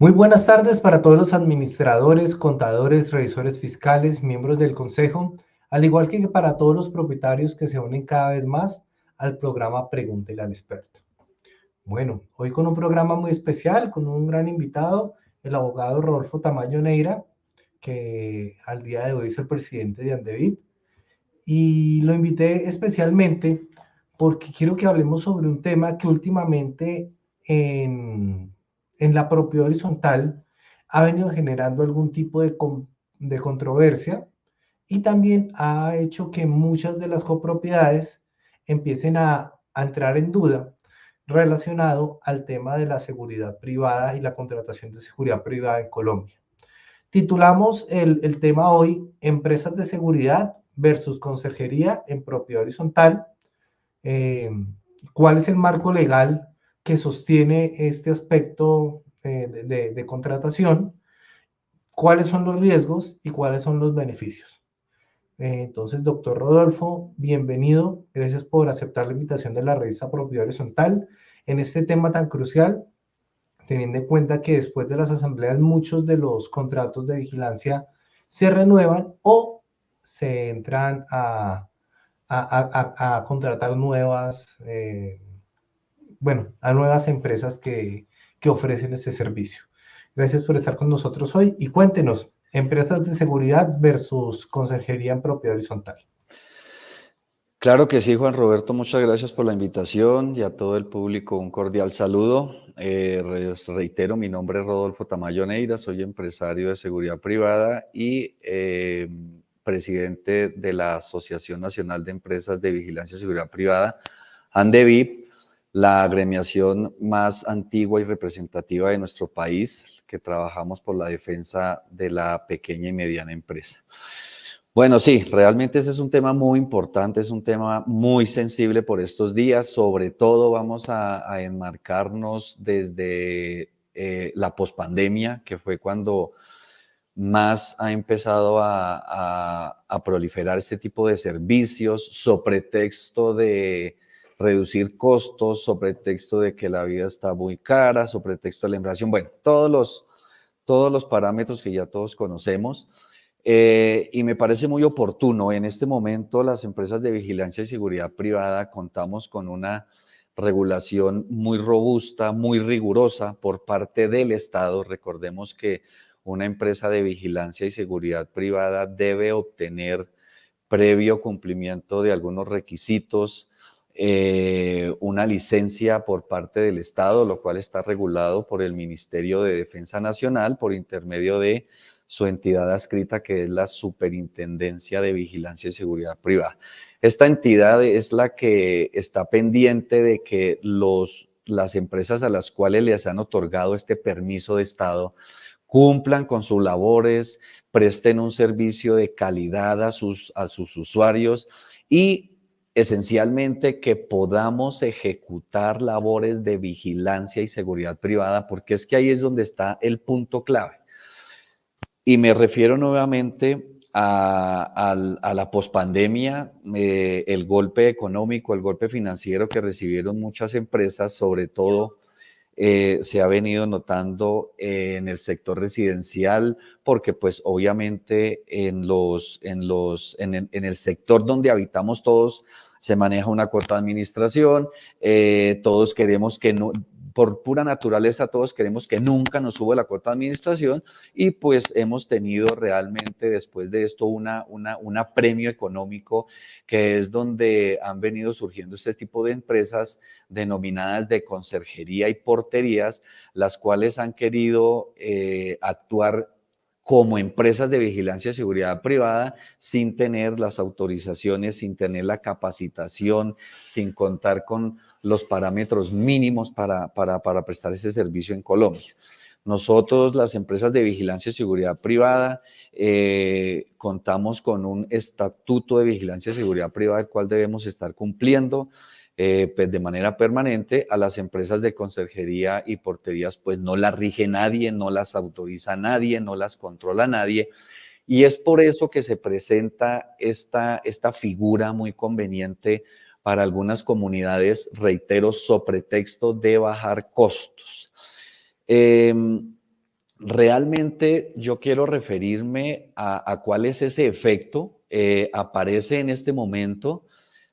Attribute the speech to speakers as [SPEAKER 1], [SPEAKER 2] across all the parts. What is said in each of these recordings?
[SPEAKER 1] Muy buenas tardes para todos los administradores, contadores, revisores fiscales, miembros del consejo, al igual que para todos los propietarios que se unen cada vez más al programa Pregúntele al experto. Bueno, hoy con un programa muy especial, con un gran invitado, el abogado Rodolfo Tamayo Neira, que al día de hoy es el presidente de Andevi. Y lo invité especialmente porque quiero que hablemos sobre un tema que últimamente en la propiedad horizontal ha venido generando algún tipo de controversia y también ha hecho que muchas de las copropiedades empiecen a entrar en duda relacionado al tema de la seguridad privada y la contratación de seguridad privada en Colombia. Titulamos el tema hoy, Empresas de seguridad versus conserjería en propiedad horizontal. Eh, ¿Cuál es el marco legal que sostiene este aspecto de contratación? ¿Cuáles son los riesgos y cuáles son los beneficios? Entonces, doctor Rodolfo, bienvenido. Gracias por aceptar la invitación de la revista Propiedad Horizontal en este tema tan crucial, teniendo en cuenta que después de las asambleas muchos de los contratos de vigilancia se renuevan o se entran a contratar a nuevas empresas que ofrecen este servicio. Gracias por estar con nosotros hoy y cuéntenos, empresas de seguridad versus conserjería en propiedad horizontal.
[SPEAKER 2] Claro que sí, Juan Roberto, muchas gracias por la invitación y a todo el público un cordial saludo. Reitero, mi nombre es Rodolfo Tamayo Neira, soy empresario de seguridad privada y presidente de la Asociación Nacional de Empresas de Vigilancia y Seguridad Privada, ANDEVIP, la agremiación más antigua y representativa de nuestro país, que trabajamos por la defensa de la pequeña y mediana empresa. Bueno, sí, realmente ese es un tema muy importante, es un tema muy sensible por estos días. Sobre todo vamos a enmarcarnos desde la pospandemia, que fue cuando más ha empezado a proliferar este tipo de servicios, sobre pretexto de reducir costos, sobre pretexto de que la vida está muy cara, sobre pretexto de la inflación. Bueno, todos los parámetros que ya todos conocemos. Y me parece muy oportuno. En este momento, las empresas de vigilancia y seguridad privada contamos con una regulación muy robusta, muy rigurosa por parte del Estado. Recordemos que una empresa de vigilancia y seguridad privada debe obtener, previo cumplimiento de algunos requisitos, una licencia por parte del Estado, lo cual está regulado por el Ministerio de Defensa Nacional por intermedio de su entidad adscrita, que es la Superintendencia de Vigilancia y Seguridad Privada. Esta entidad es la que está pendiente de que las empresas a las cuales les han otorgado este permiso de Estado cumplan con sus labores, presten un servicio de calidad a sus usuarios y esencialmente que podamos ejecutar labores de vigilancia y seguridad privada, porque es que ahí es donde está el punto clave. Y me refiero nuevamente a la pospandemia, el golpe económico, el golpe financiero que recibieron muchas empresas, sobre todo se ha venido notando en el sector residencial, porque pues obviamente en el sector donde habitamos todos se maneja una cuota de administración, todos queremos que no, por pura naturaleza todos queremos que nunca nos suba la cuota de administración y pues hemos tenido realmente después de esto un premio económico, que es donde han venido surgiendo este tipo de empresas denominadas de conserjería y porterías, las cuales han querido actuar como empresas de vigilancia y seguridad privada sin tener las autorizaciones, sin tener la capacitación, sin contar con los parámetros mínimos para prestar ese servicio en Colombia. Nosotros, las empresas de vigilancia y seguridad privada, contamos con un estatuto de vigilancia y seguridad privada, el cual debemos estar cumpliendo pues de manera permanente. A las empresas de conserjería y porterías pues no las rige nadie, no las autoriza nadie, no las controla nadie. Y es por eso que se presenta esta figura muy conveniente para algunas comunidades, reitero, sobre pretexto de bajar costos. Realmente yo quiero referirme a cuál es ese efecto. Aparece en este momento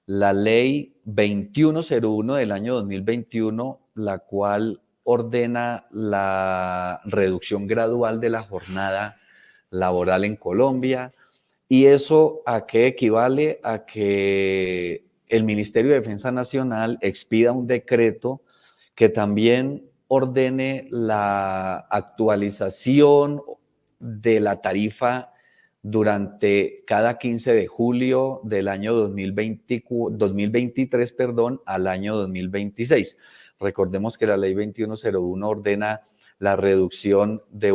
[SPEAKER 2] la ley 2101 del año 2021, la cual ordena la reducción gradual de la jornada laboral en Colombia. ¿Y eso a qué equivale? A que el Ministerio de Defensa Nacional expida un decreto que también ordene la actualización de la tarifa durante cada 15 de julio del año 2023, al año 2026. Recordemos que la ley 2101 ordena la reducción de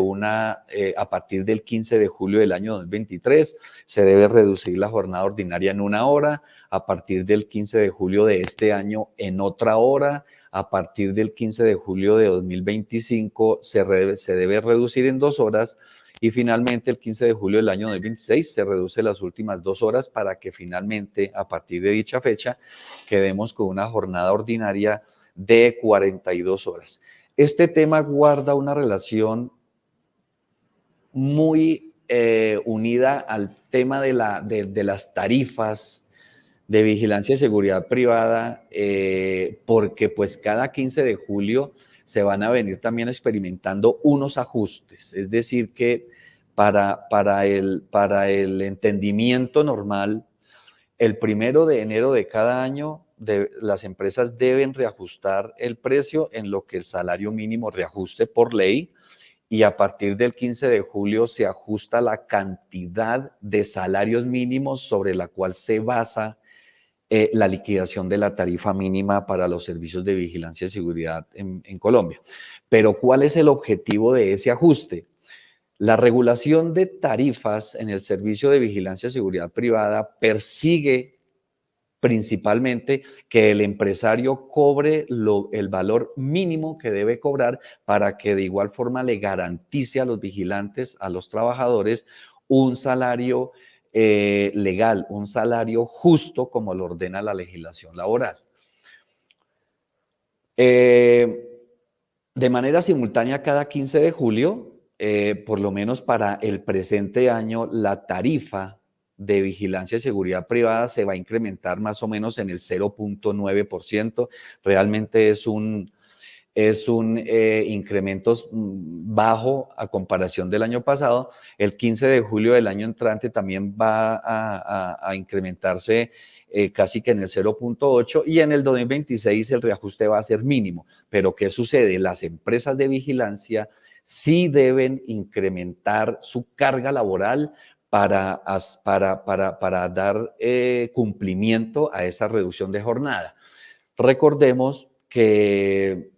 [SPEAKER 2] a partir del 15 de julio del año 2023, se debe reducir la jornada ordinaria en 1 hora, a partir del 15 de julio de este año en otra hora, a partir del 15 de julio de 2025 se debe reducir en 2 horas y finalmente el 15 de julio del año 2026 se reduce las últimas 2 horas para que finalmente a partir de dicha fecha quedemos con una jornada ordinaria de 42 horas. Este tema guarda una relación muy unida al tema de las tarifas de vigilancia y seguridad privada, porque pues cada 15 de julio se van a venir también experimentando unos ajustes, es decir que para el entendimiento normal, el 1 de enero de cada año las empresas deben reajustar el precio en lo que el salario mínimo reajuste por ley, y a partir del 15 de julio se ajusta la cantidad de salarios mínimos sobre la cual se basa la liquidación de la tarifa mínima para los servicios de vigilancia y seguridad en Colombia. Pero ¿cuál es el objetivo de ese ajuste? La regulación de tarifas en el servicio de vigilancia y seguridad privada persigue principalmente que el empresario cobre el valor mínimo que debe cobrar para que de igual forma le garantice a los vigilantes, a los trabajadores, un salario legal, un salario justo como lo ordena la legislación laboral. De manera simultánea, cada 15 de julio, por lo menos para el presente año, la tarifa de vigilancia y seguridad privada se va a incrementar más o menos en el 0.9%. Realmente es un incremento bajo a comparación del año pasado. El 15 de julio del año entrante también va a incrementarse casi que en el 0.8 y en el 2026 el reajuste va a ser mínimo. Pero ¿qué sucede? Las empresas de vigilancia sí deben incrementar su carga laboral para dar cumplimiento a esa reducción de jornada. Recordemos que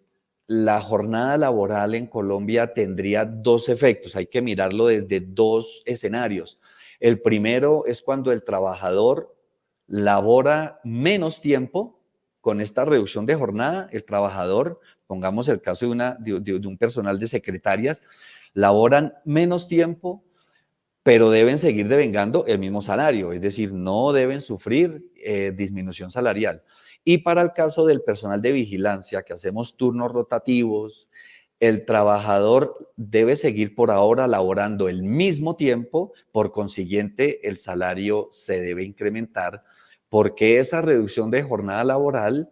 [SPEAKER 2] la jornada laboral en Colombia tendría 2 efectos, hay que mirarlo desde 2 escenarios. El primero es cuando el trabajador labora menos tiempo. Con esta reducción de jornada, el trabajador, pongamos el caso de un personal de secretarias, laboran menos tiempo, pero deben seguir devengando el mismo salario, es decir, no deben sufrir disminución salarial. Y para el caso del personal de vigilancia, que hacemos turnos rotativos, el trabajador debe seguir por ahora laborando el mismo tiempo, por consiguiente el salario se debe incrementar, porque esa reducción de jornada laboral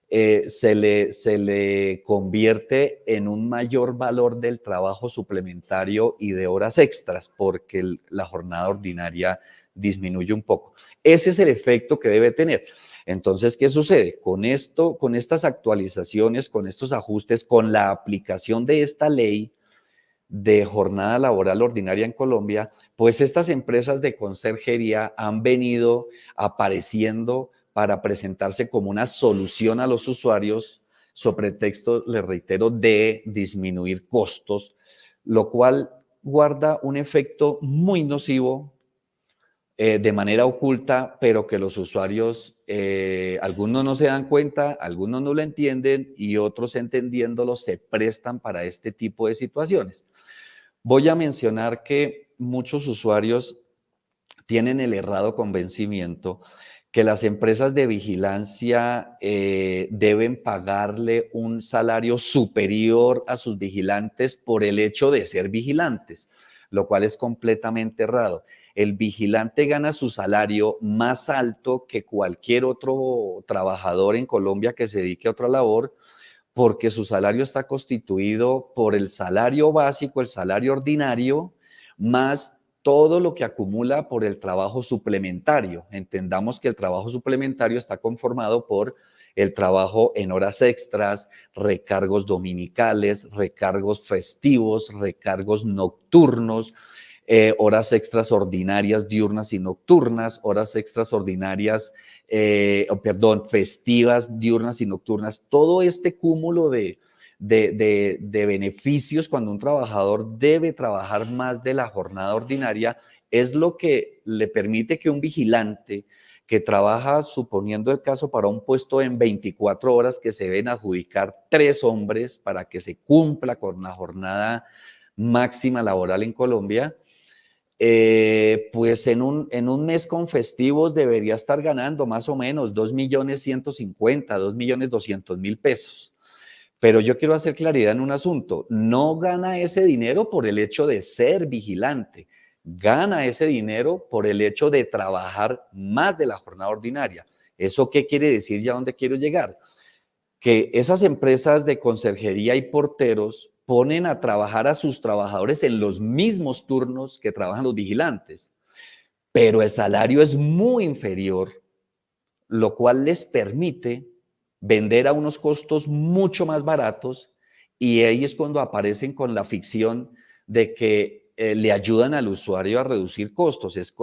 [SPEAKER 2] se le convierte en un mayor valor del trabajo suplementario y de horas extras, porque la jornada ordinaria disminuye un poco. Ese es el efecto que debe tener. Entonces, ¿qué sucede? Con esto, con estas actualizaciones, con estos ajustes, con la aplicación de esta ley de jornada laboral ordinaria en Colombia, pues estas empresas de conserjería han venido apareciendo para presentarse como una solución a los usuarios, sobre pretexto, les reitero, de disminuir costos, lo cual guarda un efecto muy nocivo de manera oculta, pero que los usuarios, algunos no se dan cuenta, algunos no lo entienden y otros entendiéndolo se prestan para este tipo de situaciones. Voy a mencionar que muchos usuarios tienen el errado convencimiento que las empresas de vigilancia deben pagarle un salario superior a sus vigilantes por el hecho de ser vigilantes, lo cual es completamente errado. El vigilante gana su salario más alto que cualquier otro trabajador en Colombia que se dedique a otra labor, porque su salario está constituido por el salario básico, el salario ordinario, más todo lo que acumula por el trabajo suplementario. Entendamos que el trabajo suplementario está conformado por el trabajo en horas extras, recargos dominicales, recargos festivos, recargos nocturnos, horas extras ordinarias diurnas y nocturnas, horas extras ordinarias, festivas diurnas y nocturnas. Todo este cúmulo de beneficios cuando un trabajador debe trabajar más de la jornada ordinaria es lo que le permite que un vigilante que trabaja, suponiendo el caso, para un puesto en 24 horas que se deben adjudicar 3 hombres para que se cumpla con la jornada máxima laboral en Colombia, pues en un mes con festivos debería estar ganando más o menos 2.150.000, 2.200.000 pesos. Pero yo quiero hacer claridad en un asunto, no gana ese dinero por el hecho de ser vigilante, gana ese dinero por el hecho de trabajar más de la jornada ordinaria. ¿Eso qué quiere decir? ¿Ya dónde quiero llegar? Que esas empresas de conserjería y porteros ponen a trabajar a sus trabajadores en los mismos turnos que trabajan los vigilantes, pero el salario es muy inferior, lo cual les permite vender a unos costos mucho más baratos, y ahí es cuando aparecen con la ficción de que le ayudan al usuario a reducir costos. Eso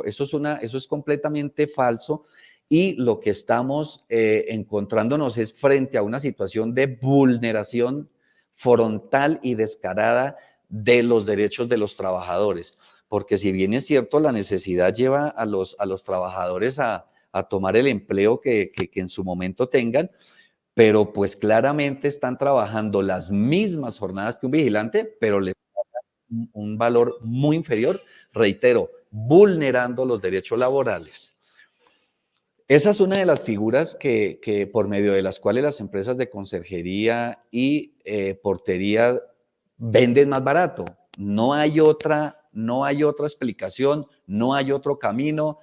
[SPEAKER 2] es completamente falso, y lo que estamos encontrándonos es frente a una situación de vulneración frontal y descarada de los derechos de los trabajadores, porque si bien es cierto, la necesidad lleva a los trabajadores a tomar el empleo que en su momento tengan, pero pues claramente están trabajando las mismas jornadas que un vigilante, pero les dan un valor muy inferior, reitero, vulnerando los derechos laborales. Esa es una de las figuras que por medio de las cuales las empresas de conserjería y portería venden más barato. No hay otra explicación, no hay otro camino,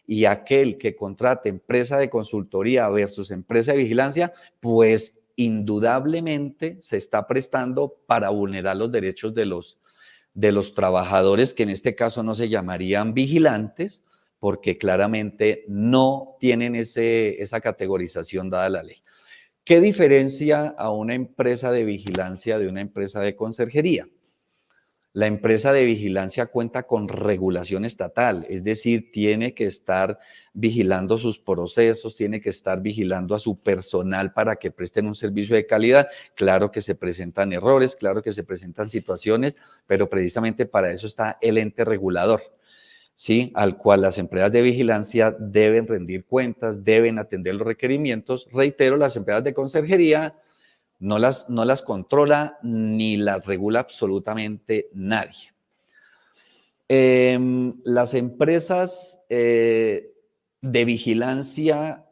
[SPEAKER 2] y aquel que contrate empresa de consultoría versus empresa de vigilancia, pues indudablemente se está prestando para vulnerar los derechos de los trabajadores, que en este caso no se llamarían vigilantes, porque claramente no tienen esa categorización dada la ley. ¿Qué diferencia a una empresa de vigilancia de una empresa de conserjería? La empresa de vigilancia cuenta con regulación estatal, es decir, tiene que estar vigilando sus procesos, tiene que estar vigilando a su personal para que presten un servicio de calidad. Claro que se presentan errores, claro que se presentan situaciones, pero precisamente para eso está el ente regulador, ¿sí? Al cual las empresas de vigilancia deben rendir cuentas, deben atender los requerimientos. Reitero, las empresas de conserjería no las controla ni las regula absolutamente nadie. Las empresas de vigilancia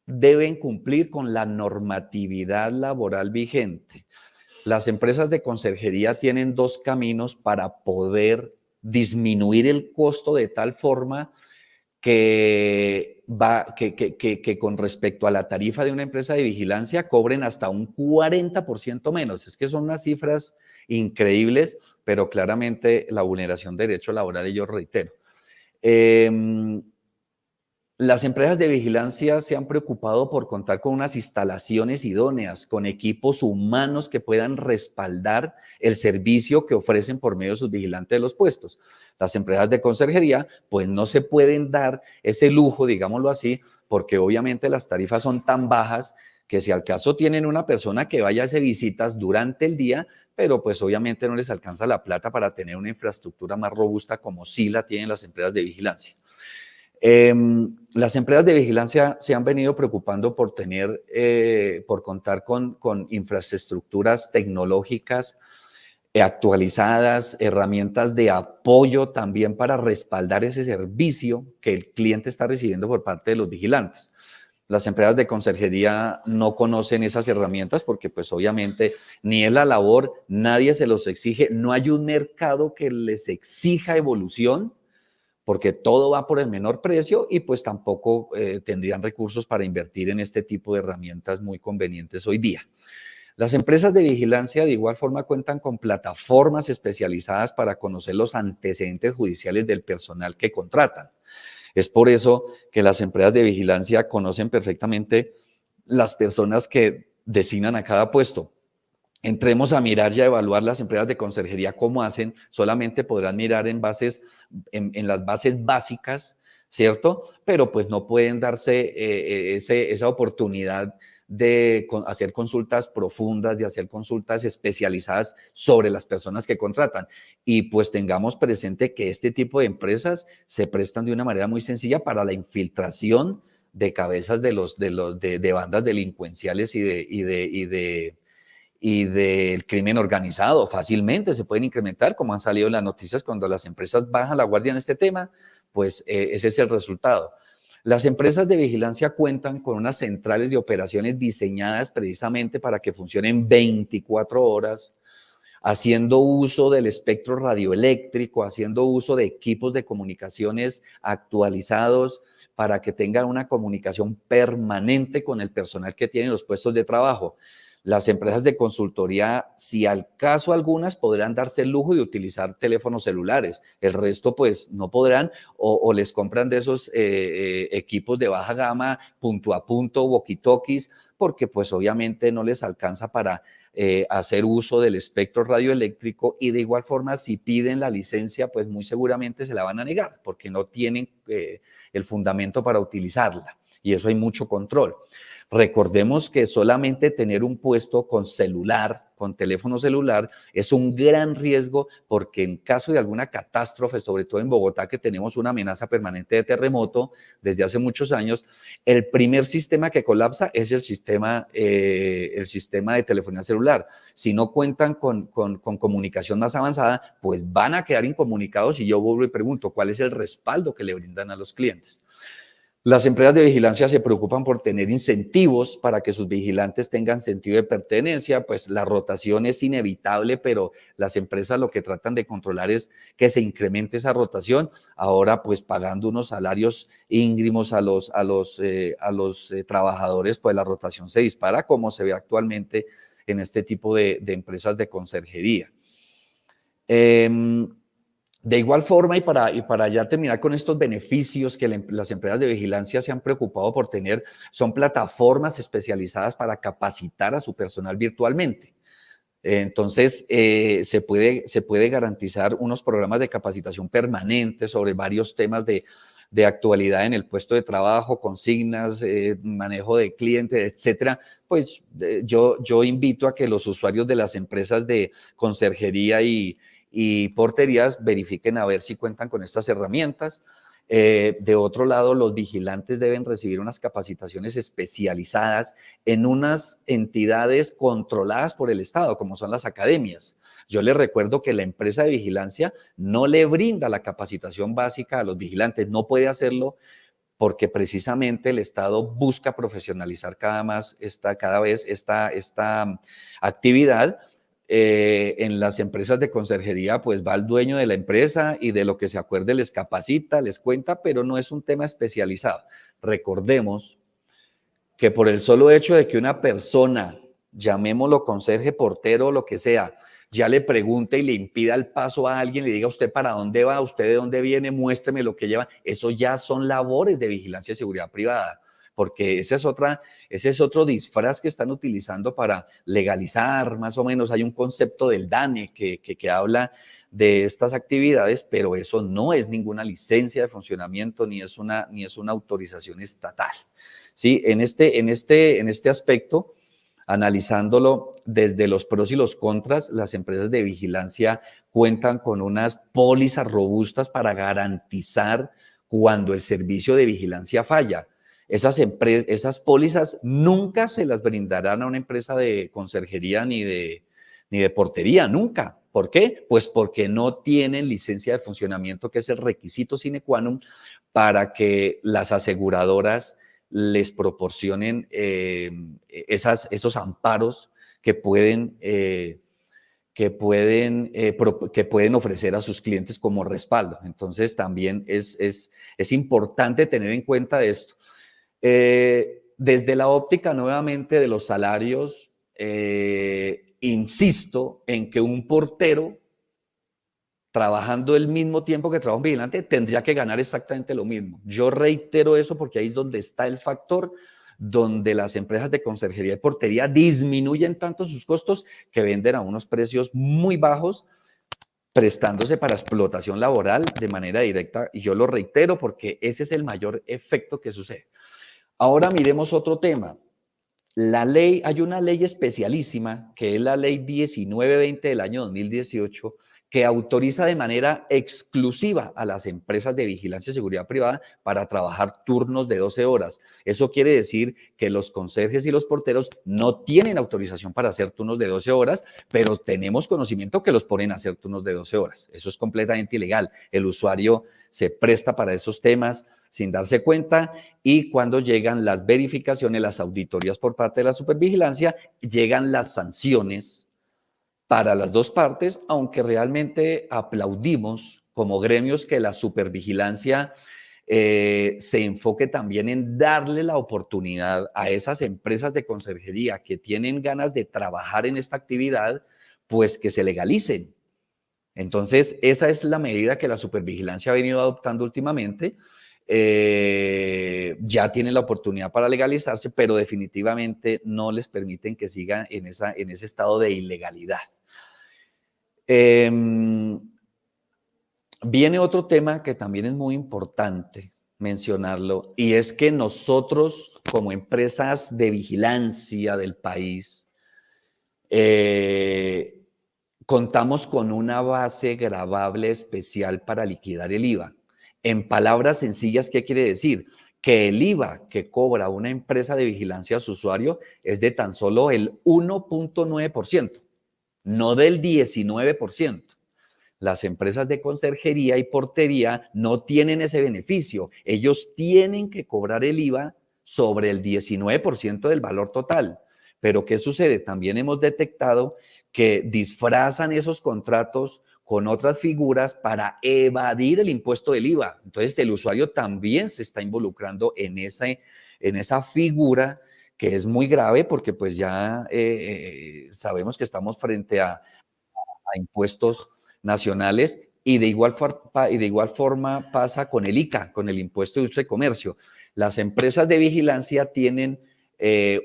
[SPEAKER 2] deben cumplir con la normatividad laboral vigente. Las empresas de conserjería tienen 2 caminos para poder disminuir el costo de tal forma que con respecto a la tarifa de una empresa de vigilancia cobren hasta un 40% menos. Es que son unas cifras increíbles, pero claramente la vulneración de derecho laboral, y yo reitero. Las empresas de vigilancia se han preocupado por contar con unas instalaciones idóneas, con equipos humanos que puedan respaldar el servicio que ofrecen por medio de sus vigilantes de los puestos. Las empresas de conserjería pues no se pueden dar ese lujo, digámoslo así, porque obviamente las tarifas son tan bajas que si al caso tienen una persona que vaya a hacer visitas durante el día, pero pues obviamente no les alcanza la plata para tener una infraestructura más robusta como sí la tienen las empresas de vigilancia. Las empresas de vigilancia se han venido preocupando por contar con infraestructuras tecnológicas actualizadas, herramientas de apoyo también para respaldar ese servicio que el cliente está recibiendo por parte de los vigilantes. Las empresas de conserjería no conocen esas herramientas porque pues obviamente ni es la labor, nadie se los exige, no hay un mercado que les exija evolución porque todo va por el menor precio y pues tampoco tendrían recursos para invertir en este tipo de herramientas muy convenientes hoy día. Las empresas de vigilancia de igual forma cuentan con plataformas especializadas para conocer los antecedentes judiciales del personal que contratan. Es por eso que las empresas de vigilancia conocen perfectamente las personas que designan a cada puesto. Entremos a mirar y a evaluar las empresas de conserjería cómo hacen, solamente podrán mirar en las bases básicas, ¿cierto? Pero pues no pueden darse esa oportunidad de hacer consultas profundas, de hacer consultas especializadas sobre las personas que contratan. Y pues tengamos presente que este tipo de empresas se prestan de una manera muy sencilla para la infiltración de cabezas de bandas delincuenciales y del crimen organizado. Fácilmente se pueden incrementar, como han salido en las noticias, cuando las empresas bajan la guardia en este tema, pues ese es el resultado. Las empresas de vigilancia cuentan con unas centrales de operaciones diseñadas precisamente para que funcionen 24 horas, haciendo uso del espectro radioeléctrico, haciendo uso de equipos de comunicaciones actualizados para que tengan una comunicación permanente con el personal que tiene los puestos de trabajo. Las empresas de consultoría, si al caso algunas, podrán darse el lujo de utilizar teléfonos celulares. El resto, pues, no podrán o les compran de esos equipos de baja gama, punto a punto, walkie-talkies, porque, pues, obviamente no les alcanza para hacer uso del espectro radioeléctrico y de igual forma, si piden la licencia, pues muy seguramente se la van a negar porque no tienen el fundamento para utilizarla y eso hay mucho control. Recordemos que solamente tener un puesto con celular, con teléfono celular, es un gran riesgo porque en caso de alguna catástrofe, sobre todo en Bogotá, que tenemos una amenaza permanente de terremoto desde hace muchos años, el primer sistema que colapsa es el sistema de telefonía celular. Si no cuentan con comunicación más avanzada, pues van a quedar incomunicados y yo vuelvo y pregunto, ¿cuál es el respaldo que le brindan a los clientes? Las empresas de vigilancia se preocupan por tener incentivos para que sus vigilantes tengan sentido de pertenencia, pues la rotación es inevitable, pero las empresas lo que tratan de controlar es que se incremente esa rotación, ahora pues pagando unos salarios ínfimos a los trabajadores, pues la rotación se dispara como se ve actualmente en este tipo de empresas de conserjería. De igual forma, y para ya terminar con estos beneficios que las empresas de vigilancia se han preocupado por tener, son plataformas especializadas para capacitar a su personal virtualmente. Entonces, se puede garantizar unos programas de capacitación permanentes sobre varios temas de actualidad en el puesto de trabajo, consignas, manejo de clientes, etcétera. Pues yo invito a que los usuarios de las empresas de conserjería y porterías verifiquen a ver si cuentan con estas herramientas. De otro lado, los vigilantes deben recibir unas capacitaciones especializadas en unas entidades controladas por el Estado, como son las academias. Yo les recuerdo que la empresa de vigilancia no le brinda la capacitación básica a los vigilantes, no puede hacerlo porque precisamente el Estado busca profesionalizar cada vez esta actividad. En las empresas de conserjería, pues va el dueño de la empresa y de lo que se acuerde les capacita, les cuenta, pero no es un tema especializado. Recordemos que por el solo hecho de que una persona, llamémoslo conserje, portero o lo que sea, ya le pregunte y le impida el paso a alguien, le diga usted para dónde va, usted de dónde viene, muéstreme lo que lleva, eso ya son labores de vigilancia y seguridad privada, porque ese es otro disfraz que están utilizando para legalizar, más o menos. Hay un concepto del DANE que habla de estas actividades, pero eso no es ninguna licencia de funcionamiento ni es una autorización estatal. ¿Sí? En este aspecto, analizándolo desde los pros y los contras, las empresas de vigilancia cuentan con unas pólizas robustas para garantizar cuando el servicio de vigilancia falla. Esas pólizas nunca se las brindarán a una empresa de conserjería ni de portería, nunca, ¿Por qué? Pues porque no tienen licencia de funcionamiento, que es el requisito sine qua non para que las aseguradoras les proporcionen esos amparos que pueden ofrecer a sus clientes como respaldo. Entonces, también es importante tener en cuenta esto. Desde la óptica, nuevamente, de los salarios, insisto en que un portero, trabajando el mismo tiempo que trabaja un vigilante, tendría que ganar exactamente lo mismo. Yo reitero eso porque ahí es donde está el factor donde las empresas de conserjería y portería disminuyen tanto sus costos que venden a unos precios muy bajos, prestándose para explotación laboral de manera directa, y yo lo reitero porque ese es el mayor efecto que sucede. Ahora miremos otro tema. Hay una ley especialísima, que es la ley 1920 del año 2018, que autoriza de manera exclusiva a las empresas de vigilancia y seguridad privada para trabajar turnos de 12 horas. Eso quiere decir que los conserjes y los porteros no tienen autorización para hacer turnos de 12 horas, pero tenemos conocimiento que los ponen a hacer turnos de 12 horas. Eso es completamente ilegal. El usuario se presta para esos temas sin darse cuenta, y cuando llegan las verificaciones, las auditorías por parte de la supervigilancia, llegan las sanciones para las dos partes, aunque realmente aplaudimos como gremios que la supervigilancia se enfoque también en darle la oportunidad a esas empresas de conserjería que tienen ganas de trabajar en esta actividad, pues que se legalicen. Entonces, esa es la medida que la supervigilancia ha venido adoptando últimamente. Ya tienen la oportunidad para legalizarse, pero definitivamente no les permiten que sigan en ese estado de ilegalidad. Viene otro tema que también es muy importante mencionarlo, y es que nosotros, como empresas de vigilancia del país, contamos con una base gravable especial para liquidar el IVA. En palabras sencillas, ¿qué quiere decir? Que el IVA que cobra una empresa de vigilancia a su usuario es de tan solo el 1.9%, no del 19%. Las empresas de conserjería y portería no tienen ese beneficio. Ellos tienen que cobrar el IVA sobre el 19% del valor total. Pero ¿qué sucede? También hemos detectado que disfrazan esos contratos con otras figuras para evadir el impuesto del IVA. Entonces, el usuario también se está involucrando en esa figura, que es muy grave porque pues ya sabemos que estamos frente a impuestos nacionales, y de igual forma pasa con el ICA, con el impuesto de uso de comercio. Las empresas de vigilancia tienen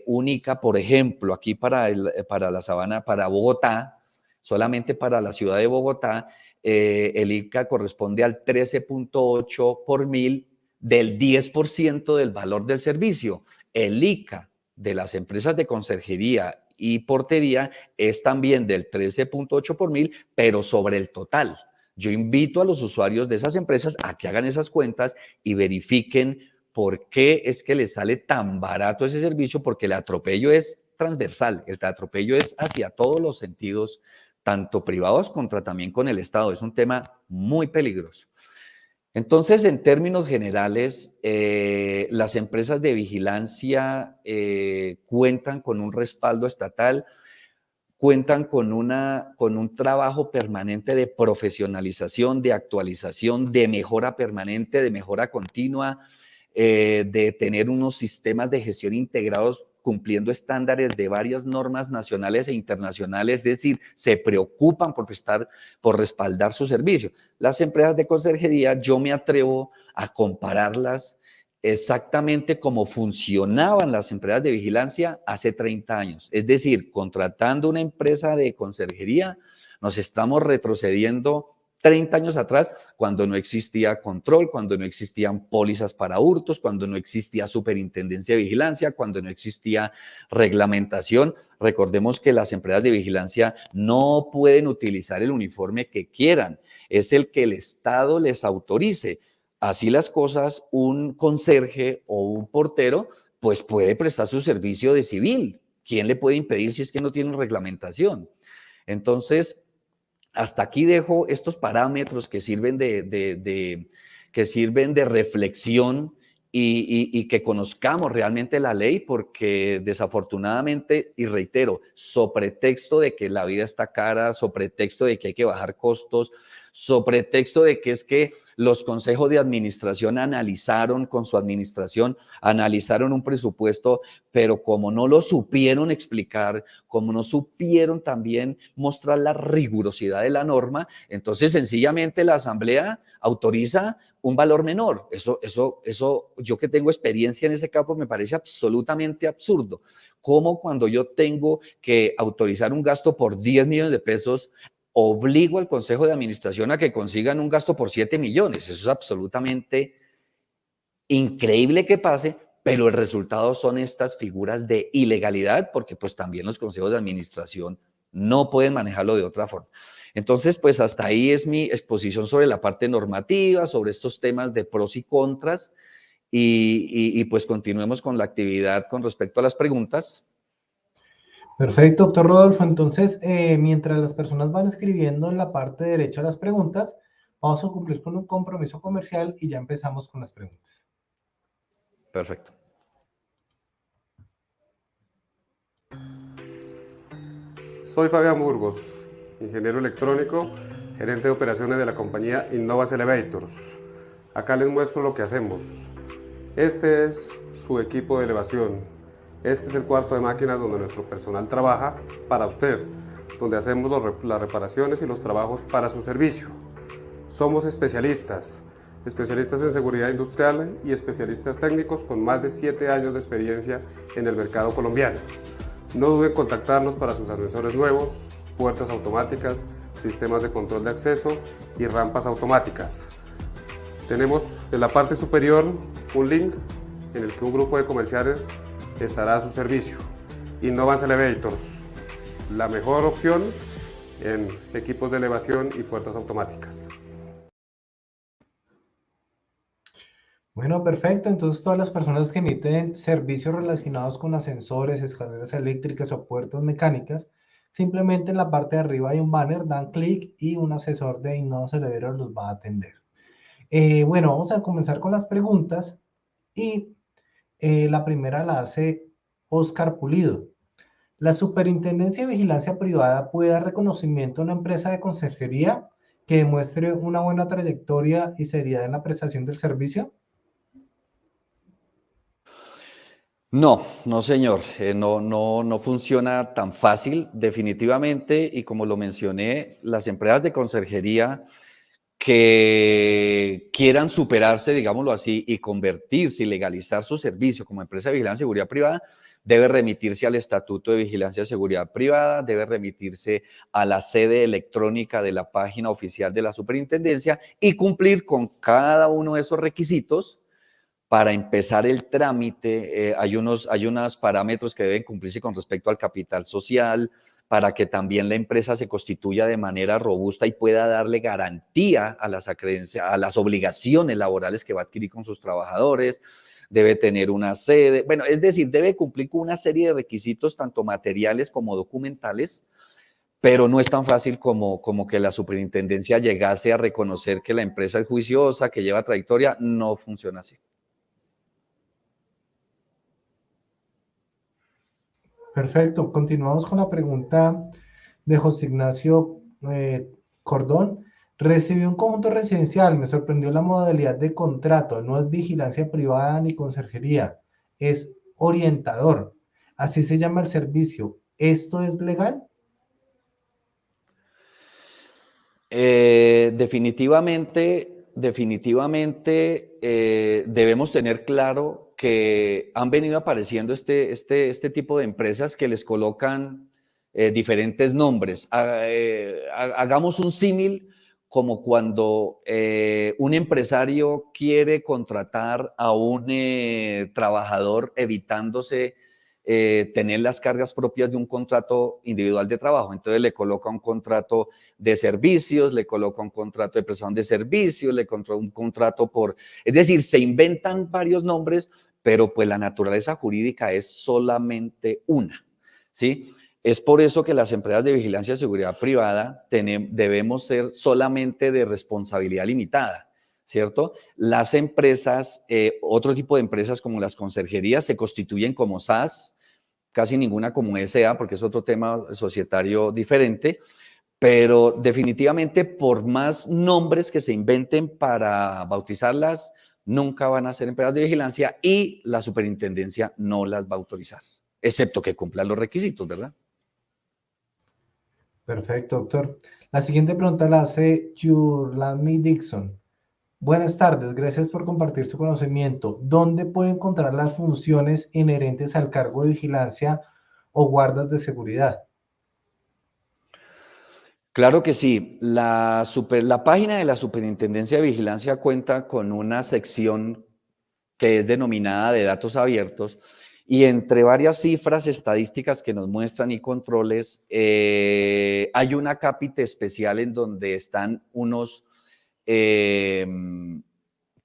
[SPEAKER 2] un ICA, por ejemplo, aquí para la Sabana, para Bogotá, solamente para la ciudad de Bogotá, el ICA corresponde al 13.8 por mil del 10% del valor del servicio. El ICA de las empresas de conserjería y portería es también del 13.8 por mil, pero sobre el total. Yo invito a los usuarios de esas empresas a que hagan esas cuentas y verifiquen por qué es que les sale tan barato ese servicio, porque el atropello es transversal, el atropello es hacia todos los sentidos, tanto privados contra también con el Estado. Es un tema muy peligroso. Entonces, en términos generales, las empresas de vigilancia cuentan con un respaldo estatal, cuentan con un trabajo permanente de profesionalización, de actualización, de mejora permanente, de mejora continua, de tener unos sistemas de gestión integrados cumpliendo estándares de varias normas nacionales e internacionales, es decir, se preocupan por respaldar su servicio. Las empresas de conserjería, yo me atrevo a compararlas exactamente como funcionaban las empresas de vigilancia hace 30 años. Es decir, contratando una empresa de conserjería, nos estamos retrocediendo 30 años atrás, cuando no existía control, cuando no existían pólizas para hurtos, cuando no existía superintendencia de vigilancia, cuando no existía reglamentación. Recordemos que las empresas de vigilancia no pueden utilizar el uniforme que quieran, es el que el Estado les autorice. Así las cosas, un conserje o un portero pues puede prestar su servicio de civil. ¿Quién le puede impedir si es que no tiene reglamentación? Entonces, hasta aquí dejo estos parámetros que sirven que sirven de reflexión y que conozcamos realmente la ley, porque desafortunadamente, y reitero, sobre texto de que la vida está cara, sobre texto de que hay que bajar costos, sobre texto de que es que los consejos de administración analizaron con su administración, analizaron un presupuesto, pero como no lo supieron explicar, como no supieron también mostrar la rigurosidad de la norma, entonces sencillamente la asamblea autoriza un valor menor. Eso, yo que tengo experiencia en ese campo, me parece absolutamente absurdo. Como cuando yo tengo que autorizar un gasto por 10 millones de pesos, obligo al Consejo de Administración a que consigan un gasto por 7 millones. Eso es absolutamente increíble que pase, pero el resultado son estas figuras de ilegalidad, porque pues también los consejos de administración no pueden manejarlo de otra forma. Entonces, pues hasta ahí es mi exposición sobre la parte normativa, sobre estos temas de pros y contras, y pues continuemos con la actividad con respecto a las preguntas.
[SPEAKER 1] Perfecto, doctor Rodolfo. Entonces, mientras las personas van escribiendo en la parte derecha las preguntas, vamos a cumplir con un compromiso comercial y ya empezamos con las preguntas.
[SPEAKER 2] Perfecto.
[SPEAKER 3] Soy Fabián Burgos, ingeniero electrónico, gerente de operaciones de la compañía Innovas Elevators. Acá les muestro lo que hacemos. Este es su equipo de elevación. Este es el cuarto de máquinas donde nuestro personal trabaja para usted, donde hacemos las reparaciones y los trabajos para su servicio. Somos especialistas en seguridad industrial y especialistas técnicos con más de 7 años de experiencia en el mercado colombiano. No duden en contactarnos para sus ascensores nuevos, puertas automáticas, sistemas de control de acceso y rampas automáticas. Tenemos en la parte superior un link en el que un grupo de comerciales estará a su servicio. Innovas Elevators, la mejor opción en equipos de elevación y puertas automáticas.
[SPEAKER 1] Bueno, perfecto. Entonces, todas las personas que emiten servicios relacionados con ascensores, escaleras eléctricas o puertas mecánicas, simplemente en la parte de arriba hay un banner, dan clic y un asesor de Innovas Elevators los va a atender. Bueno, vamos a comenzar con las preguntas y la primera la hace Oscar Pulido. ¿La Superintendencia de Vigilancia Privada puede dar reconocimiento a una empresa de conserjería que demuestre una buena trayectoria y seriedad en la prestación del servicio?
[SPEAKER 2] No, no señor, no funciona tan fácil definitivamente, y como lo mencioné, las empresas de conserjería que quieran superarse, digámoslo así, y convertirse y legalizar su servicio como empresa de vigilancia y seguridad privada, debe remitirse al Estatuto de Vigilancia y Seguridad Privada, debe remitirse a la sede electrónica de la página oficial de la superintendencia y cumplir con cada uno de esos requisitos. Para empezar el trámite, hay unos parámetros que deben cumplirse con respecto al capital social, para que también la empresa se constituya de manera robusta y pueda darle garantía a las obligaciones laborales que va a adquirir con sus trabajadores. Debe tener una sede, bueno, es decir, debe cumplir con una serie de requisitos, tanto materiales como documentales, pero no es tan fácil como que la superintendencia llegase a reconocer que la empresa es juiciosa, que lleva trayectoria. No funciona así.
[SPEAKER 1] Perfecto. Continuamos con la pregunta de José Ignacio Cordón. Recibí un conjunto residencial. Me sorprendió la modalidad de contrato. No es vigilancia privada ni conserjería. Es orientador. Así se llama el servicio. ¿Esto es legal?
[SPEAKER 2] Definitivamente, debemos tener claro que han venido apareciendo este tipo de empresas que les colocan diferentes nombres. Hagamos un símil como cuando un empresario quiere contratar a un trabajador evitándose tener las cargas propias de un contrato individual de trabajo. Entonces le coloca un contrato de servicios, le coloca un contrato de prestación de servicios, le coloca un contrato por... Es decir, se inventan varios nombres, pero pues la naturaleza jurídica es solamente una, ¿sí? Es por eso que las empresas de vigilancia y seguridad privada debemos ser solamente de responsabilidad limitada, ¿cierto? Las empresas, otro tipo de empresas como las conserjerías se constituyen como SAS, casi ninguna como SA, porque es otro tema societario diferente, pero definitivamente por más nombres que se inventen para bautizarlas, nunca van a ser empresas de vigilancia y la superintendencia no las va a autorizar, excepto que cumplan los requisitos, ¿verdad?
[SPEAKER 1] Perfecto, doctor. La siguiente pregunta la hace Yurlami Dixon. Buenas tardes, gracias por compartir su conocimiento. ¿Dónde puedo encontrar las funciones inherentes al cargo de vigilancia o guardas de seguridad?
[SPEAKER 2] Claro que sí. La página de la Superintendencia de Vigilancia cuenta con una sección que es denominada de datos abiertos y entre varias cifras estadísticas que nos muestran y controles, hay una cápita especial en donde están unos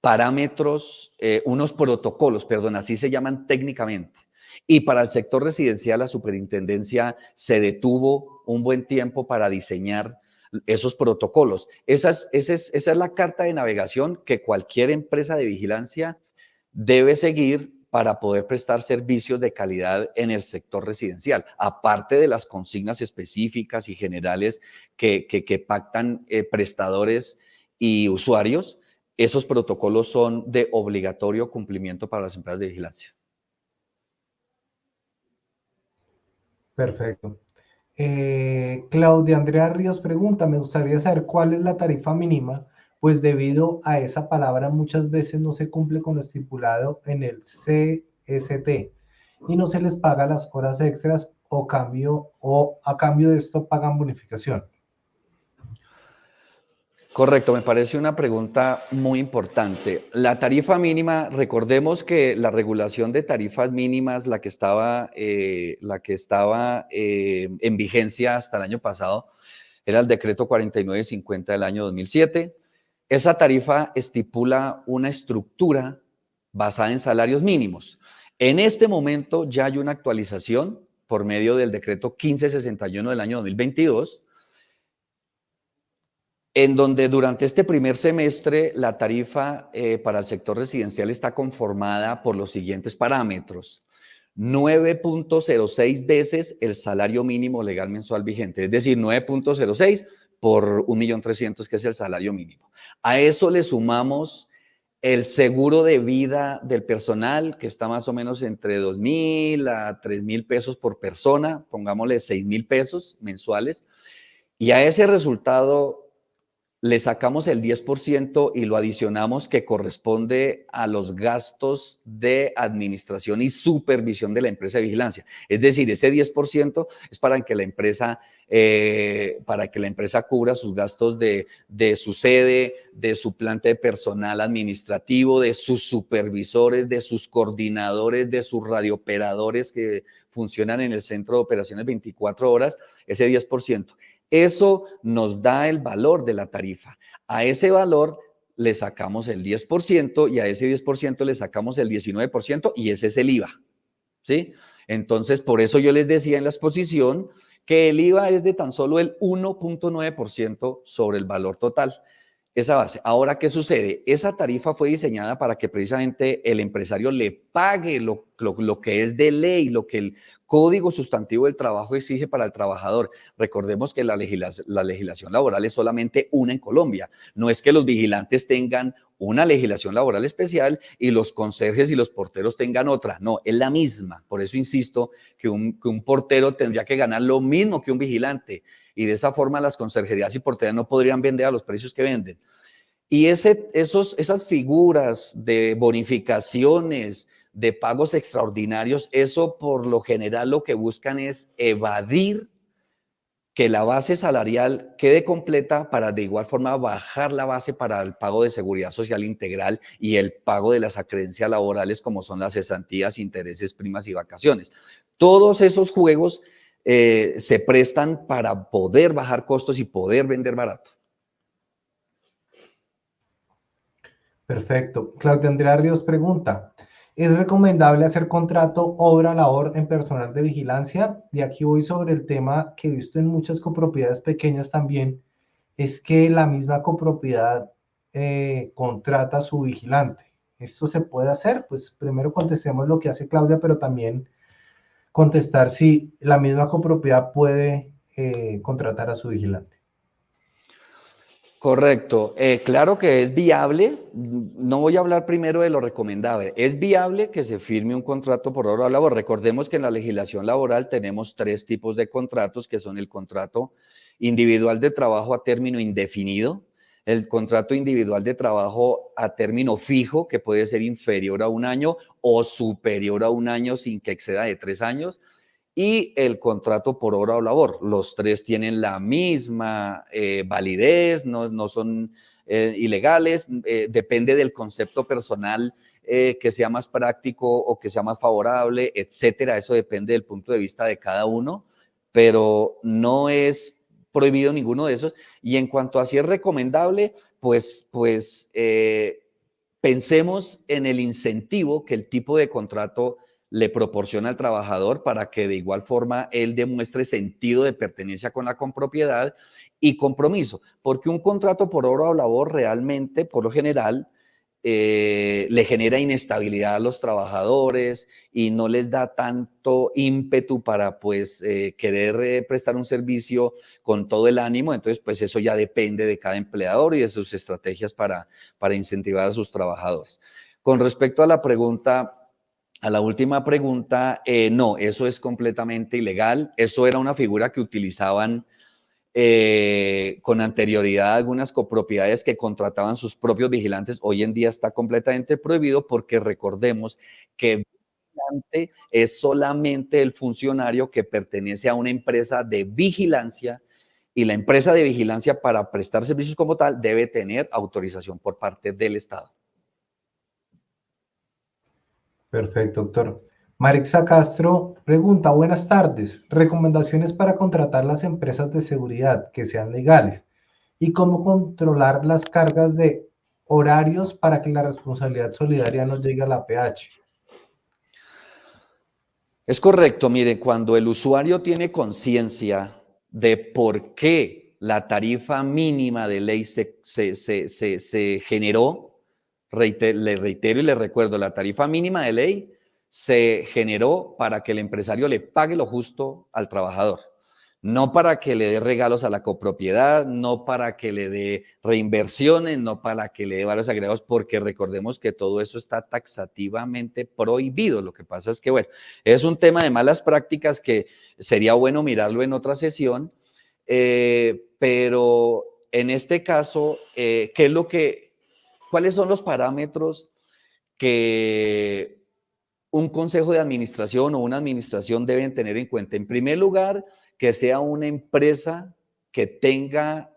[SPEAKER 2] parámetros, unos protocolos, perdón, así se llaman técnicamente. Y para el sector residencial, la superintendencia se detuvo un buen tiempo para diseñar esos protocolos. Esa es la carta de navegación que cualquier empresa de vigilancia debe seguir para poder prestar servicios de calidad en el sector residencial, aparte de las consignas específicas y generales que pactan prestadores y usuarios. Esos protocolos son de obligatorio cumplimiento para las empresas de vigilancia.
[SPEAKER 1] Perfecto. Claudia Andrea Ríos pregunta, me gustaría saber cuál es la tarifa mínima, pues debido a esa palabra muchas veces no se cumple con lo estipulado en el CST y no se les paga las horas extras o a cambio de esto pagan bonificación.
[SPEAKER 2] Correcto, me parece una pregunta muy importante. La tarifa mínima, recordemos que la regulación de tarifas mínimas, la que estaba en vigencia hasta el año pasado, era el decreto 4950 del año 2007. Esa tarifa estipula una estructura basada en salarios mínimos. En este momento ya hay una actualización por medio del decreto 1561 del año 2022, en donde durante este primer semestre la tarifa para el sector residencial está conformada por los siguientes parámetros. 9.06 veces el salario mínimo legal mensual vigente, es decir, 9.06 por 1.300.000, que es el salario mínimo. A eso le sumamos el seguro de vida del personal, que está más o menos entre 2.000 a 3.000 pesos por persona, pongámosle 6.000 pesos mensuales, y a ese resultado le sacamos el 10% y lo adicionamos, que corresponde a los gastos de administración y supervisión de la empresa de vigilancia. Es decir, ese 10% es para que la empresa cubra sus gastos de su sede, de su planta de personal administrativo, de sus supervisores, de sus coordinadores, de sus radiooperadores que funcionan en el centro de operaciones 24 horas, ese 10%. Eso nos da el valor de la tarifa. A ese valor le sacamos el 10% y a ese 10% le sacamos el 19% y ese es el IVA, ¿sí? Entonces, por eso yo les decía en la exposición que el IVA es de tan solo el 1.9% sobre el valor total. Esa base. Ahora, ¿qué sucede? Esa tarifa fue diseñada para que precisamente el empresario le pague lo que es de ley, lo que el Código Sustantivo del Trabajo exige para el trabajador. Recordemos que la legislación laboral es solamente una en Colombia. No es que los vigilantes tengan una legislación laboral especial y los conserjes y los porteros tengan otra. No, es la misma. Por eso insisto que un portero tendría que ganar lo mismo que un vigilante. Y de esa forma las conserjerías y porterías no podrían vender a los precios que venden. Y esas figuras de bonificaciones, de pagos extraordinarios, eso por lo general lo que buscan es evadir que la base salarial quede completa para de igual forma bajar la base para el pago de seguridad social integral y el pago de las acreencias laborales como son las cesantías, intereses, primas y vacaciones. Todos esos juegos se prestan para poder bajar costos y poder vender barato.
[SPEAKER 1] Perfecto. Claudia Andrea Ríos pregunta, ¿Es recomendable hacer contrato obra-labor en personal de vigilancia? Y aquí voy sobre el tema que he visto en muchas copropiedades pequeñas también, es que la misma copropiedad contrata a su vigilante. ¿Esto se puede hacer? Pues primero contestemos lo que hace Claudia, pero también contestar si la misma copropiedad puede contratar a su vigilante.
[SPEAKER 2] Correcto. Claro que es viable. No voy a hablar primero de lo recomendable. Es viable que se firme un contrato por hora de labor. Recordemos que en la legislación laboral tenemos 3 tipos de contratos, que son el contrato individual de trabajo a término indefinido, el contrato individual de trabajo a término fijo, que puede ser inferior a 1 año o superior a 1 año sin que exceda de 3 años, y el contrato por hora o labor. Los 3 tienen la misma validez, no son ilegales, depende del concepto personal que sea más práctico o que sea más favorable, etcétera. Eso depende del punto de vista de cada uno, pero no es prohibido ninguno de esos. Y en cuanto a si es recomendable, pues pensemos en el incentivo que el tipo de contrato le proporciona al trabajador para que de igual forma él demuestre sentido de pertenencia con la compropiedad y compromiso, porque un contrato por hora o labor realmente, por lo general, le genera inestabilidad a los trabajadores y no les da tanto ímpetu para pues querer prestar un servicio con todo el ánimo. Entonces pues eso ya depende de cada empleador y de sus estrategias para incentivar a sus trabajadores. Con respecto a la pregunta, a la última pregunta, no, eso es completamente ilegal. Eso era una figura que utilizaban con anterioridad algunas copropiedades que contrataban sus propios vigilantes. Hoy en día está completamente prohibido porque recordemos que vigilante es solamente el funcionario que pertenece a una empresa de vigilancia y la empresa de vigilancia para prestar servicios como tal debe tener autorización por parte del Estado.
[SPEAKER 1] Perfecto, doctor. Marixa Castro pregunta, buenas tardes, recomendaciones para contratar las empresas de seguridad que sean legales y cómo controlar las cargas de horarios para que la responsabilidad solidaria no llegue a la PH.
[SPEAKER 2] Es correcto, mire, cuando el usuario tiene conciencia de por qué la tarifa mínima de ley se generó, le reitero y le recuerdo, la tarifa mínima de ley se generó para que el empresario le pague lo justo al trabajador. No para que le dé regalos a la copropiedad, no para que le dé reinversiones, no para que le dé valores agregados, porque recordemos que todo eso está taxativamente prohibido. Lo que pasa es que, bueno, es un tema de malas prácticas que sería bueno mirarlo en otra sesión, pero en este caso, ¿cuáles son los parámetros que un consejo de administración o una administración deben tener en cuenta? En primer lugar, que sea una empresa que tenga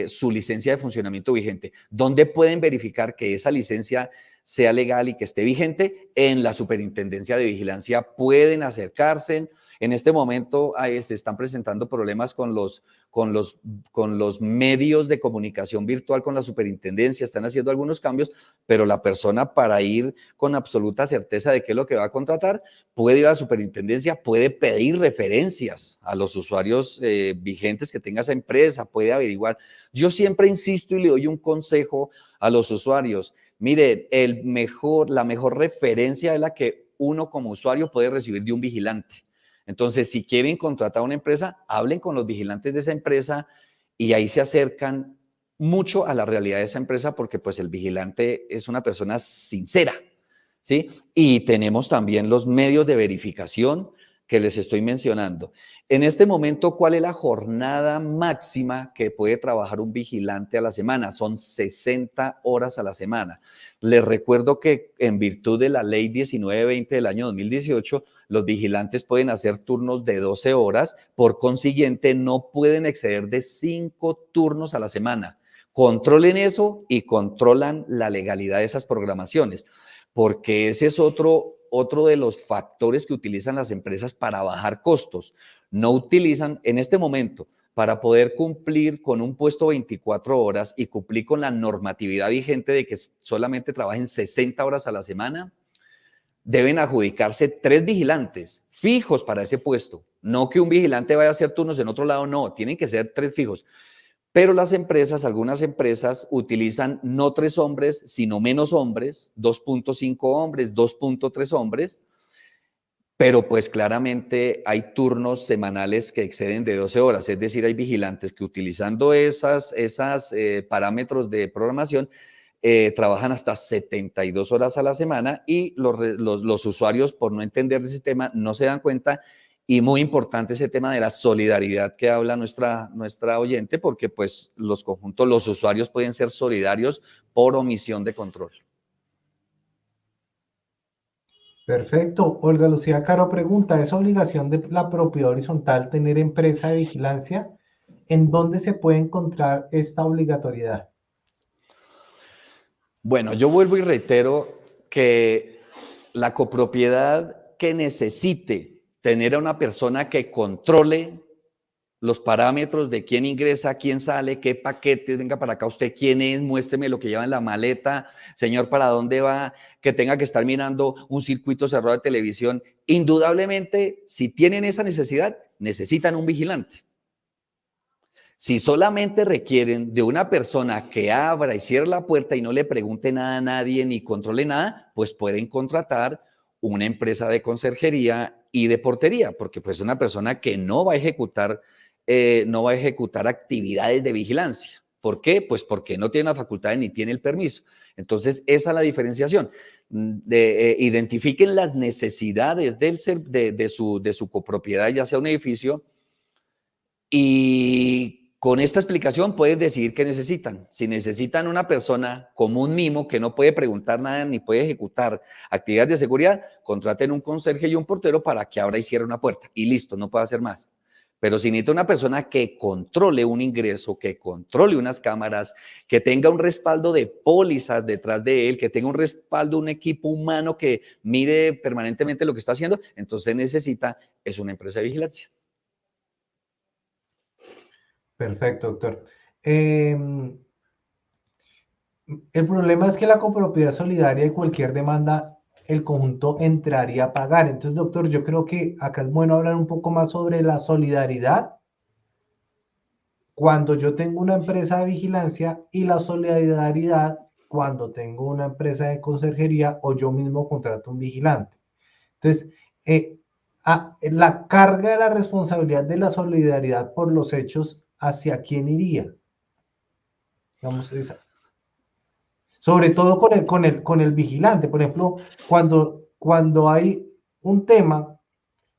[SPEAKER 2] su licencia de funcionamiento vigente. ¿Dónde pueden verificar que esa licencia sea legal y que esté vigente? En la Superintendencia de Vigilancia pueden acercarse. En este momento se están presentando problemas con los medios de comunicación virtual con la superintendencia, están haciendo algunos cambios, pero la persona, para ir con absoluta certeza de qué es lo que va a contratar, puede ir a la superintendencia, puede pedir referencias a los usuarios vigentes que tenga esa empresa, puede averiguar. Yo siempre insisto y le doy un consejo a los usuarios. Mire, la mejor referencia es la que uno como usuario puede recibir de un vigilante. Entonces, si quieren contratar a una empresa, hablen con los vigilantes de esa empresa y ahí se acercan mucho a la realidad de esa empresa porque pues el vigilante es una persona sincera, ¿sí? Y tenemos también los medios de verificación que les estoy mencionando. En este momento, ¿cuál es la jornada máxima que puede trabajar un vigilante a la semana? Son 60 horas a la semana. Les recuerdo que en virtud de la ley 1920 del año 2018, los vigilantes pueden hacer turnos de 12 horas, por consiguiente no pueden exceder de 5 turnos a la semana. Controlen eso y controlan la legalidad de esas programaciones, porque ese es otro de los factores que utilizan las empresas para bajar costos. No utilizan en este momento para poder cumplir con un puesto 24 horas y cumplir con la normatividad vigente de que solamente trabajen 60 horas a la semana. deben adjudicarse 3 vigilantes fijos para ese puesto. No que un vigilante vaya a hacer turnos en otro lado, no, tienen que ser 3 fijos. Pero las empresas, algunas empresas utilizan no 3 hombres, sino menos hombres, 2.5 hombres, 2.3 hombres, pero pues claramente hay turnos semanales que exceden de 12 horas, es decir, hay vigilantes que utilizando esas parámetros de programación trabajan hasta 72 horas a la semana y los usuarios, por no entender el sistema, no se dan cuenta. Y muy importante ese tema de la solidaridad que habla nuestra oyente, porque pues los usuarios pueden ser solidarios por omisión de control.
[SPEAKER 1] Perfecto. Olga Lucía Caro pregunta, ¿es obligación de la propiedad horizontal tener empresa de vigilancia? ¿En dónde se puede encontrar esta obligatoriedad?
[SPEAKER 2] Bueno, yo vuelvo y reitero que la copropiedad que necesite tener a una persona que controle los parámetros de quién ingresa, quién sale, qué paquetes, venga para acá, usted quién es, muéstreme lo que lleva en la maleta, señor, ¿para dónde va? Que tenga que estar mirando un circuito cerrado de televisión. Indudablemente, si tienen esa necesidad, necesitan un vigilante. Si solamente requieren de una persona que abra y cierre la puerta y no le pregunte nada a nadie ni controle nada, pues pueden contratar una empresa de conserjería y de portería, porque pues es una persona que no va a ejecutar actividades de vigilancia. ¿Por qué? Pues porque no tiene las facultades ni tiene el permiso. Entonces, esa es la diferenciación. Identifiquen las necesidades de su copropiedad, ya sea un edificio, y con esta explicación pueden decidir qué necesitan. Si necesitan una persona como un mimo que no puede preguntar nada ni puede ejecutar actividades de seguridad, contraten un conserje y un portero para que abra y cierre una puerta. Y listo, no puede hacer más. Pero si necesita una persona que controle un ingreso, que controle unas cámaras, que tenga un respaldo de pólizas detrás de él, que tenga un respaldo, un equipo humano que mire permanentemente lo que está haciendo, entonces necesita, es una empresa de vigilancia.
[SPEAKER 1] Perfecto, doctor. El problema es que la copropiedad solidaria y cualquier demanda, el conjunto entraría a pagar. Entonces, doctor, yo creo que acá es bueno hablar un poco más sobre la solidaridad cuando yo tengo una empresa de vigilancia y la solidaridad cuando tengo una empresa de conserjería o yo mismo contrato un vigilante. Entonces, la carga de la responsabilidad de la solidaridad por los hechos, ¿hacia quién iría? Digamos, sobre todo con el vigilante. Por ejemplo, cuando hay un tema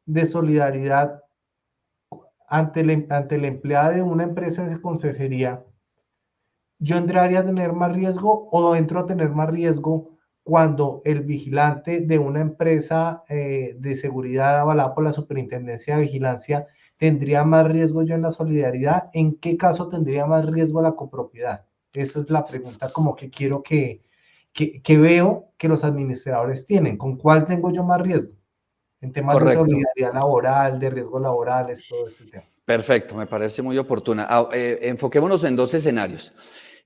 [SPEAKER 1] de solidaridad ante la empleada de una empresa de consejería, ¿yo entraría a tener más riesgo o entro a tener más riesgo cuando el vigilante de una empresa de seguridad avalada por la Superintendencia de Vigilancia tendría más riesgo yo en la solidaridad? ¿En qué caso tendría más riesgo la copropiedad? Esa es la pregunta como que quiero que veo que los administradores tienen. ¿Con cuál tengo yo más riesgo? En temas de
[SPEAKER 2] Correcto.
[SPEAKER 1] solidaridad laboral, de riesgos laborales, todo este tema.
[SPEAKER 2] Perfecto, me parece muy oportuna. Enfoquémonos en 2 escenarios.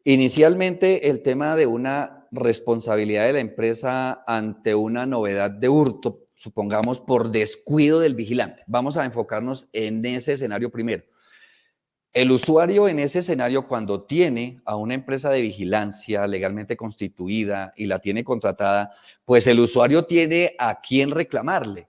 [SPEAKER 2] Inicialmente, el tema de una responsabilidad de la empresa ante una novedad de hurto, supongamos por descuido del vigilante. Vamos a enfocarnos en ese escenario primero. El usuario en ese escenario, cuando tiene a una empresa de vigilancia legalmente constituida y la tiene contratada, pues el usuario tiene a quién reclamarle.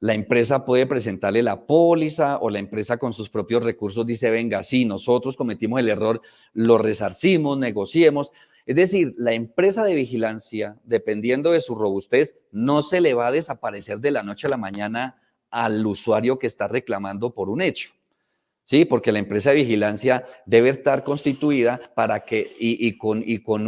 [SPEAKER 2] La empresa puede presentarle la póliza o la empresa con sus propios recursos dice, venga, sí, nosotros cometimos el error, lo resarcimos, negociemos. Es decir, la empresa de vigilancia, dependiendo de su robustez, no se le va a desaparecer de la noche a la mañana al usuario que está reclamando por un hecho. Sí, porque la empresa de vigilancia debe estar constituida para que, con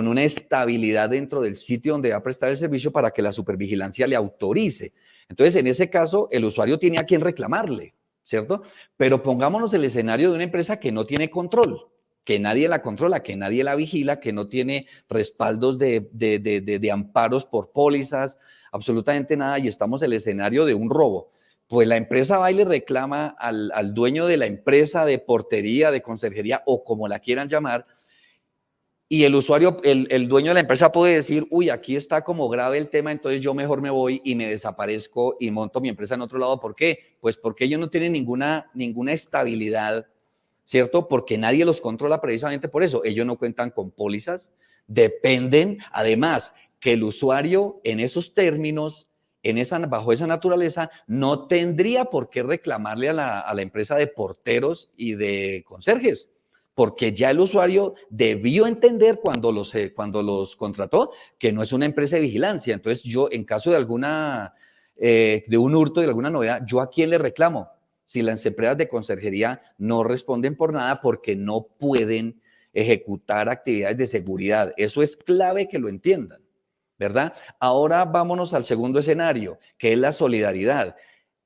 [SPEAKER 2] una estabilidad dentro del sitio donde va a prestar el servicio para que la supervigilancia le autorice. Entonces, en ese caso, el usuario tiene a quien reclamarle, ¿cierto? Pero pongámonos el escenario de una empresa que no tiene control, que nadie la controla, que nadie la vigila, que no tiene respaldos de amparos por pólizas, absolutamente nada, y estamos en el escenario de un robo. Pues la empresa va y le reclama al dueño de la empresa de portería, de conserjería o como la quieran llamar, y el usuario, el dueño de la empresa puede decir, uy, aquí está como grave el tema, entonces yo mejor me voy y me desaparezco y monto mi empresa en otro lado. ¿Por qué? Pues porque ellos no tienen ninguna estabilidad, ¿cierto? Porque nadie los controla precisamente por eso. Ellos no cuentan con pólizas, dependen, además, que el usuario en esos términos, bajo esa naturaleza, no tendría por qué reclamarle a la empresa de porteros y de conserjes, porque ya el usuario debió entender cuando los contrató que no es una empresa de vigilancia. Entonces yo, en caso de de un hurto, de alguna novedad, ¿yo a quién le reclamo? Si las empresas de conserjería no responden por nada porque no pueden ejecutar actividades de seguridad. Eso es clave que lo entiendan, ¿verdad? Ahora vámonos al segundo escenario, que es la solidaridad.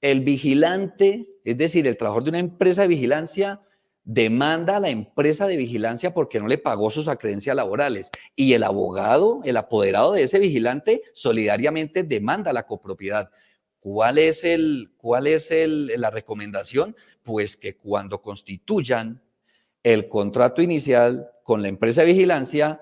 [SPEAKER 2] El vigilante, es decir, el trabajador de una empresa de vigilancia, demanda a la empresa de vigilancia porque no le pagó sus acreencias laborales, y el abogado, el apoderado de ese vigilante, solidariamente demanda la copropiedad. ¿Cuál es la recomendación? Pues que cuando constituyan el contrato inicial con la empresa de vigilancia,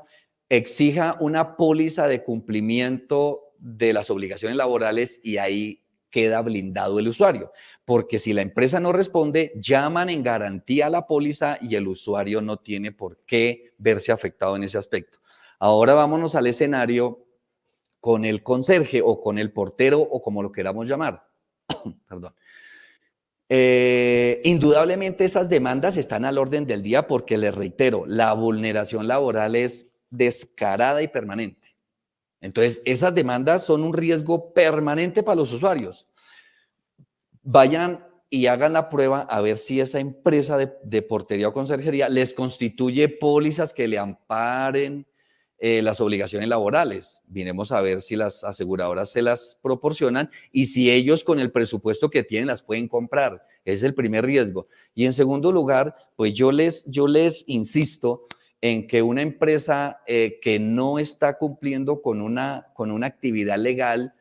[SPEAKER 2] exija una póliza de cumplimiento de las obligaciones laborales, y ahí queda blindado el usuario, porque si la empresa no responde, llaman en garantía a la póliza y el usuario no tiene por qué verse afectado en ese aspecto. Ahora vámonos al escenario con el conserje o con el portero o como lo queramos llamar. Perdón. Indudablemente esas demandas están al orden del día porque, les reitero, la vulneración laboral es descarada y permanente. Entonces, esas demandas son un riesgo permanente para los usuarios. Vayan y hagan la prueba a ver si esa empresa de portería o conserjería les constituye pólizas que le amparen las obligaciones laborales. Miremos a ver si las aseguradoras se las proporcionan y si ellos con el presupuesto que tienen las pueden comprar. Ese es el primer riesgo. Y en segundo lugar, pues yo les insisto en que una empresa que no está cumpliendo con una actividad legal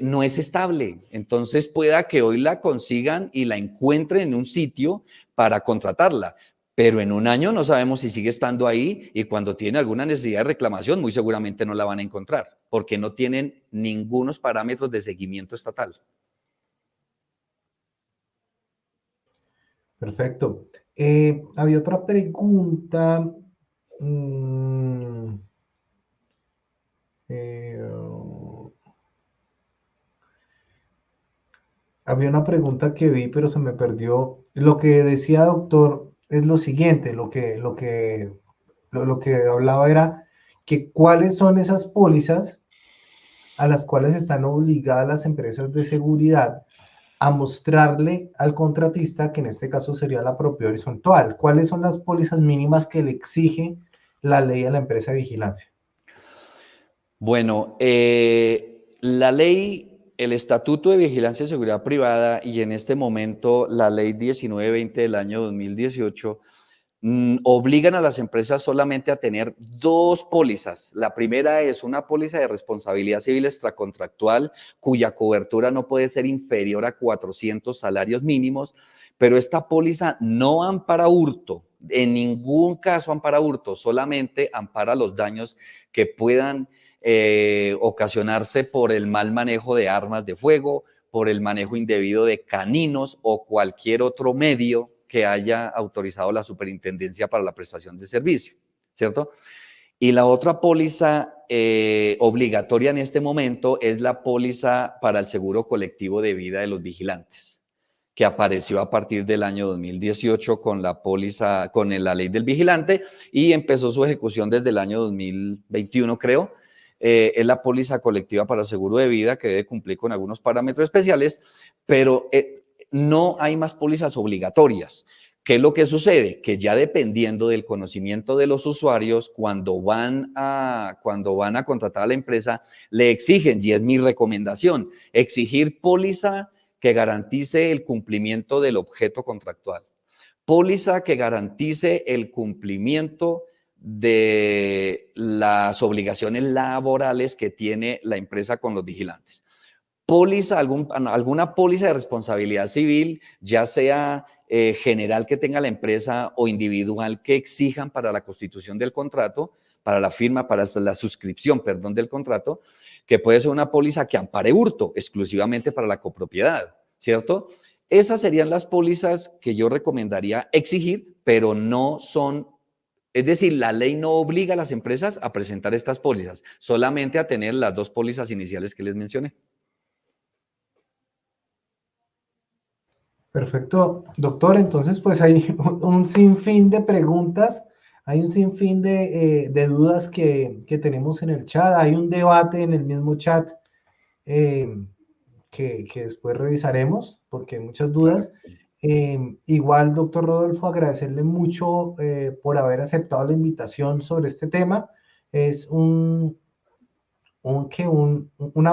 [SPEAKER 2] no es estable. Entonces pueda que hoy la consigan y la encuentren en un sitio para contratarla, pero en un año no sabemos si sigue estando ahí, y cuando tiene alguna necesidad de reclamación muy seguramente no la van a encontrar porque no tienen ningunos parámetros de seguimiento estatal.
[SPEAKER 1] Perfecto. Había otra pregunta. Había una pregunta que vi, pero se me perdió. Lo que decía, doctor, es lo siguiente. Lo que hablaba era que cuáles son esas pólizas a las cuales están obligadas las empresas de seguridad a mostrarle al contratista, que en este caso sería la propiedad horizontal. ¿Cuáles son las pólizas mínimas que le exige la ley a la empresa de vigilancia?
[SPEAKER 2] Bueno, la ley, el Estatuto de Vigilancia y Seguridad Privada, y en este momento la Ley 1920 del año 2018, obligan a las empresas solamente a tener dos pólizas. La primera es una póliza de responsabilidad civil extracontractual, cuya cobertura no puede ser inferior a 400 salarios mínimos, pero esta póliza no ampara hurto, en ningún caso ampara hurto, solamente ampara los daños que puedan ocasionarse por el mal manejo de armas de fuego, por el manejo indebido de caninos o cualquier otro medio que haya autorizado la superintendencia para la prestación de servicio, ¿cierto? Y la otra póliza obligatoria en este momento es la póliza para el seguro colectivo de vida de los vigilantes, que apareció a partir del año 2018 con la póliza, con la ley del vigilante, y empezó su ejecución desde el año 2021, creo. Es la póliza colectiva para el seguro de vida, que debe cumplir con algunos parámetros especiales, pero no hay más pólizas obligatorias. ¿Qué es lo que sucede? Que ya dependiendo del conocimiento de los usuarios, cuando van a contratar a la empresa, le exigen, y es mi recomendación, exigir póliza que garantice el cumplimiento del objeto contractual, póliza que garantice el cumplimiento de las obligaciones laborales que tiene la empresa con los vigilantes. Póliza, alguna póliza de responsabilidad civil, ya sea general que tenga la empresa o individual que exijan para la constitución del contrato, para la firma, para la suscripción, perdón, del contrato, que puede ser una póliza que ampare hurto exclusivamente para la copropiedad, ¿cierto? Esas serían las pólizas que yo recomendaría exigir, pero no son, es decir, la ley no obliga a las empresas a presentar estas pólizas, solamente a tener las dos pólizas iniciales que les mencioné.
[SPEAKER 1] Perfecto, doctor. Entonces, pues hay un sinfín de preguntas, hay un sinfín de dudas que tenemos en el chat, hay un debate en el mismo chat que después revisaremos porque hay muchas dudas. Igual, doctor Rodolfo, agradecerle mucho por haber aceptado la invitación sobre este tema. Es una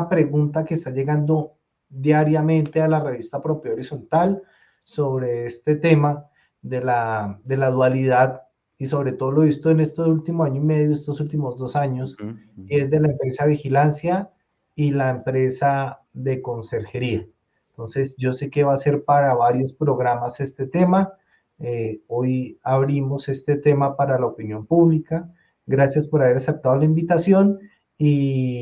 [SPEAKER 1] pregunta que está llegando diariamente a la revista Propiedad Horizontal sobre este tema de la dualidad y sobre todo lo visto en este último año y medio, estos últimos 2 años, es de la empresa Vigilancia y la empresa de conserjería. Entonces, yo sé que va a ser para varios programas este tema. Hoy abrimos este tema para la opinión pública. Gracias por haber aceptado la invitación y